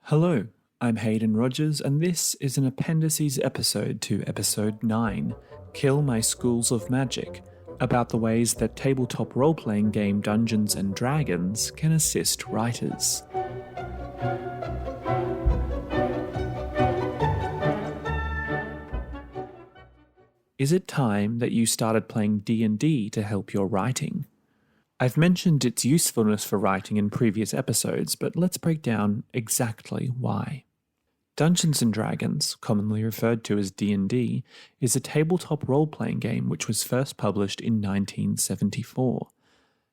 Hello, I'm Hayden Rogers, and this is an Appendices episode to Episode 9, Kill My Schools of Magic, about the ways that tabletop role-playing game Dungeons & Dragons can assist writers. Is it time that you started playing D&D to help your writing? I've mentioned its usefulness for writing in previous episodes, but let's break down exactly why. Dungeons & Dragons, commonly referred to as D&D, is a tabletop role-playing game which was first published in 1974.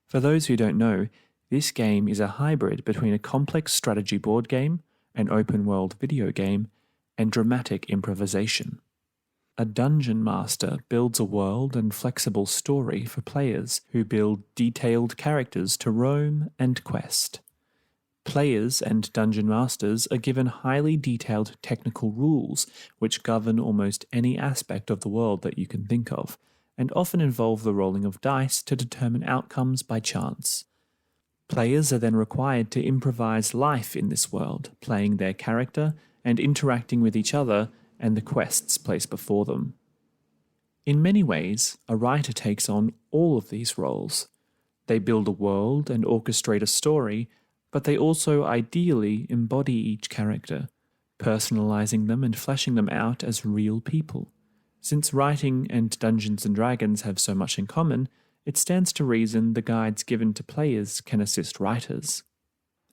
For those who don't know, this game is a hybrid between a complex strategy board game, an open-world video game, and dramatic improvisation. A dungeon master builds a world and flexible story for players who build detailed characters to roam and quest. Players and dungeon masters are given highly detailed technical rules which govern almost any aspect of the world that you can think of, and often involve the rolling of dice to determine outcomes by chance. Players are then required to improvise life in this world, playing their character and interacting with each other and the quests placed before them. In many ways, a writer takes on all of these roles. They build a world and orchestrate a story, but they also ideally embody each character, personalising them and fleshing them out as real people. Since writing and Dungeons & Dragons have so much in common, it stands to reason the guides given to players can assist writers.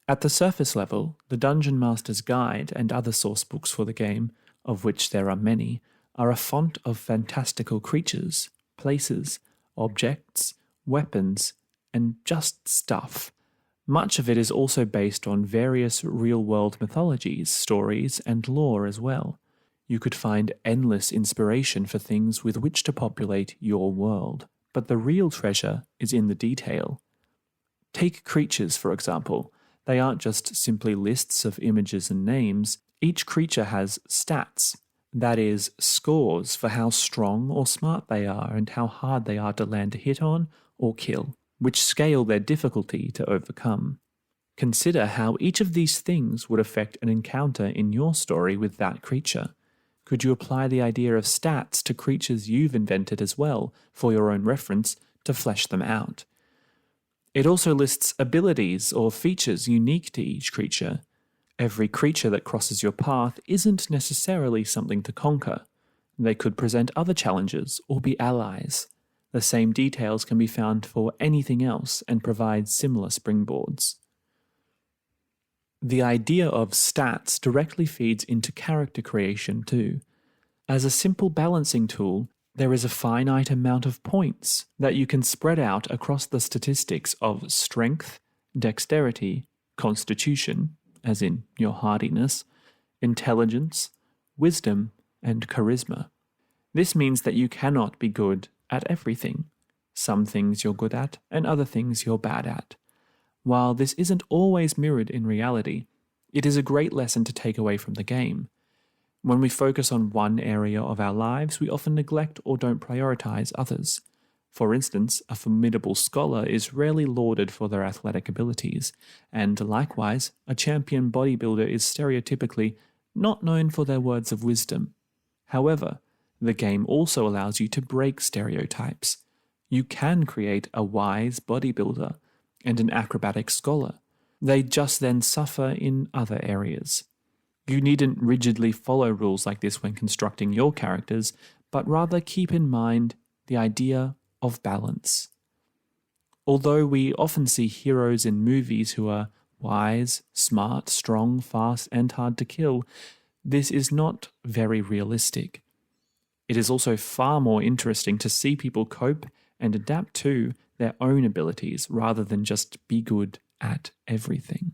At the surface level, the Dungeon Master's Guide and other sourcebooks for the game, of which there are many, are a font of fantastical creatures, places, objects, weapons, and just stuff. Much of it is also based on various real-world mythologies, stories, and lore as well. You could find endless inspiration for things with which to populate your world, but the real treasure is in the detail. Take creatures, for example. They aren't just simply lists of images and names. Each creature has stats, that is, scores for how strong or smart they are and how hard they are to land a hit on or kill, which scale their difficulty to overcome. Consider how each of these things would affect an encounter in your story with that creature. Could you apply the idea of stats to creatures you've invented as well, for your own reference, to flesh them out? It also lists abilities or features unique to each creature. Every creature that crosses your path isn't necessarily something to conquer. They could present other challenges or be allies. The same details can be found for anything else and provide similar springboards. The idea of stats directly feeds into character creation too. As a simple balancing tool, there is a finite amount of points that you can spread out across the statistics of strength, dexterity, constitution, as in your hardiness, intelligence, wisdom, and charisma. This means that you cannot be good at everything. Some things you're good at, and other things you're bad at. While this isn't always mirrored in reality, it is a great lesson to take away from the game. When we focus on one area of our lives, we often neglect or don't prioritize others. For instance, a formidable scholar is rarely lauded for their athletic abilities, and likewise, a champion bodybuilder is stereotypically not known for their words of wisdom. However, the game also allows you to break stereotypes. You can create a wise bodybuilder and an acrobatic scholar. They just then suffer in other areas. You needn't rigidly follow rules like this when constructing your characters, but rather keep in mind the idea of balance. Although we often see heroes in movies who are wise, smart, strong, fast, and hard to kill, this is not very realistic. It is also far more interesting to see people cope and adapt to their own abilities rather than just be good at everything.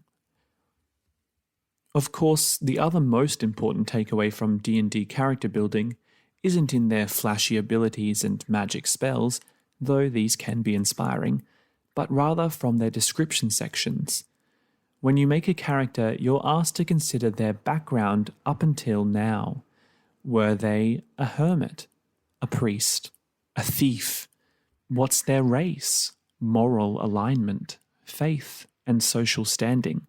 Of course, the other most important takeaway from D&D character building isn't in their flashy abilities and magic spells, though these can be inspiring, but rather from their description sections. When you make a character, you're asked to consider their background up until now. Were they a hermit, a priest, a thief? What's their race, moral alignment, faith, and social standing?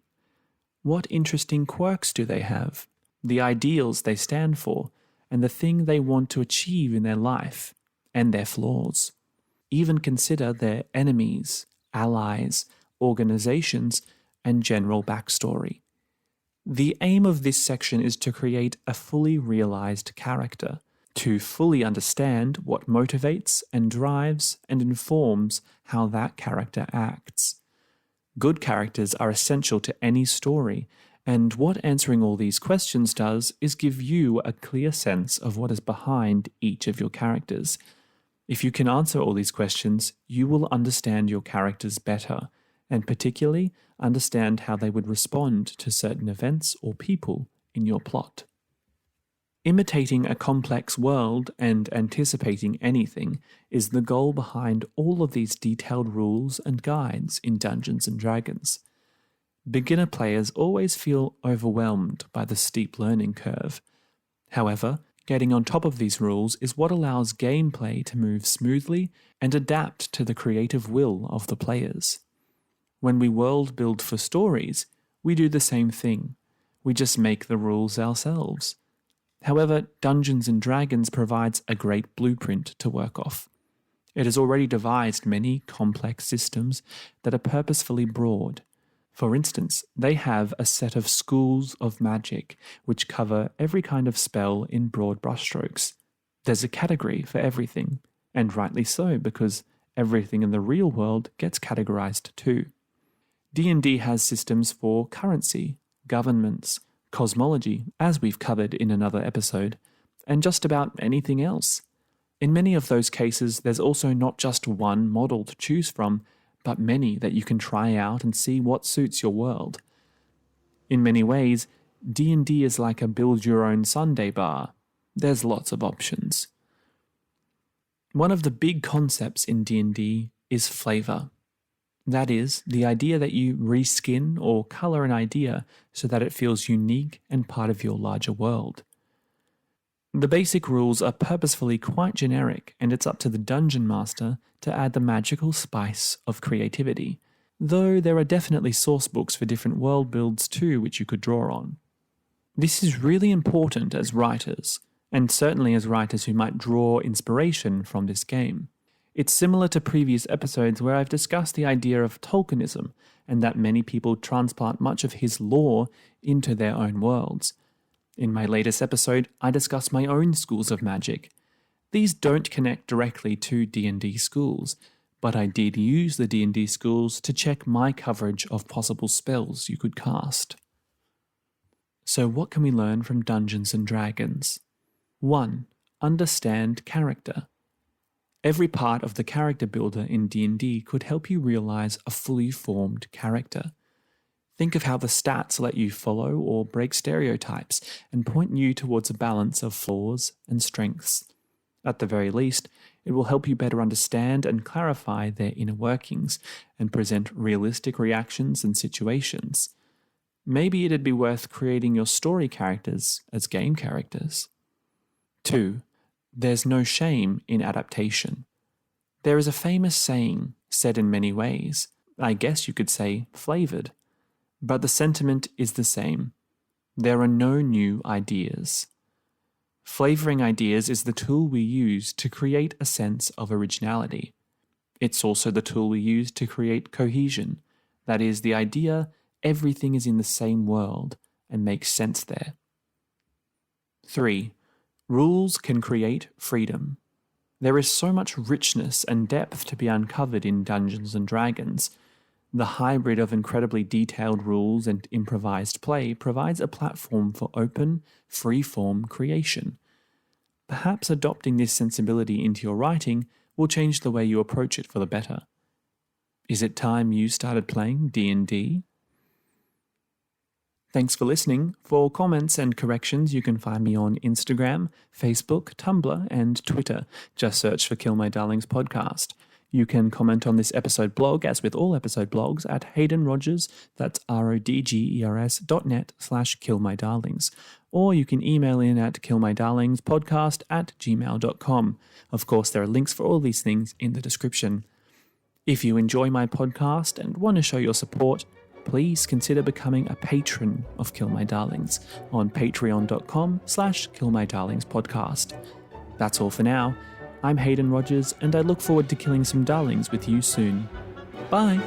What interesting quirks do they have? The ideals they stand for, and the thing they want to achieve in their life, and their flaws. Even consider their enemies, allies, organizations, and general backstory. The aim of this section is to create a fully realized character, to fully understand what motivates and drives and informs how that character acts. Good characters are essential to any story, and what answering all these questions does is give you a clear sense of what is behind each of your characters. If you can answer all these questions, you will understand your characters better, and particularly understand how they would respond to certain events or people in your plot. Imitating a complex world and anticipating anything is the goal behind all of these detailed rules and guides in Dungeons & Dragons. Beginner players always feel overwhelmed by the steep learning curve. However, getting on top of these rules is what allows gameplay to move smoothly and adapt to the creative will of the players. When we world build for stories, we do the same thing. We just make the rules ourselves. However, Dungeons & Dragons provides a great blueprint to work off. It has already devised many complex systems that are purposefully broad. For instance, they have a set of schools of magic which cover every kind of spell in broad brushstrokes. There's a category for everything, and rightly so, because everything in the real world gets categorized too. D&D has systems for currency, governments, cosmology, as we've covered in another episode, and just about anything else. In many of those cases, there's also not just one model to choose from, but many that you can try out and see what suits your world. In many ways, D&D is like a build-your-own sundae bar. There's lots of options. One of the big concepts in D&D is flavor. That is, the idea that you reskin or color an idea so that it feels unique and part of your larger world. The basic rules are purposefully quite generic, and it's up to the dungeon master to add the magical spice of creativity, though there are definitely source books for different world builds too which you could draw on. This is really important as writers, and certainly as writers who might draw inspiration from this game. It's similar to previous episodes where I've discussed the idea of Tolkienism, and that many people transplant much of his lore into their own worlds. In my latest episode, I discuss my own schools of magic. These don't connect directly to D&D schools, but I did use the D&D schools to check my coverage of possible spells you could cast. So what can we learn from Dungeons & Dragons? 1. Understand character. Every part of the character builder in D&D could help you realize a fully formed character. Think of how the stats let you follow or break stereotypes and point you towards a balance of flaws and strengths. At the very least, it will help you better understand and clarify their inner workings and present realistic reactions and situations. Maybe it'd be worth creating your story characters as game characters. 2. There's no shame in adaptation. There is a famous saying, said in many ways, I guess you could say flavored, but the sentiment is the same. There are no new ideas. Flavoring ideas is the tool we use to create a sense of originality. It's also the tool we use to create cohesion, that is, the idea everything is in the same world and makes sense there. 3. Rules can create freedom. There is so much richness and depth to be uncovered in Dungeons & Dragons. The hybrid of incredibly detailed rules and improvised play provides a platform for open, free-form creation. Perhaps adopting this sensibility into your writing will change the way you approach it for the better. Is it time you started playing D&D? Thanks for listening. For comments and corrections, you can find me on Instagram, Facebook, Tumblr, and Twitter. Just search for Kill My Darlings Podcast. You can comment on this episode blog, as with all episode blogs, at Hayden Rogers, that's rodgers.net/killmydarlings. Or you can email in at killmydarlingspodcast@gmail.com. Of course, there are links for all these things in the description. If you enjoy my podcast and want to show your support, please consider becoming a patron of Kill My Darlings on patreon.com/killmydarlingspodcast. That's all for now. I'm Hayden Rogers, and I look forward to killing some darlings with you soon. Bye!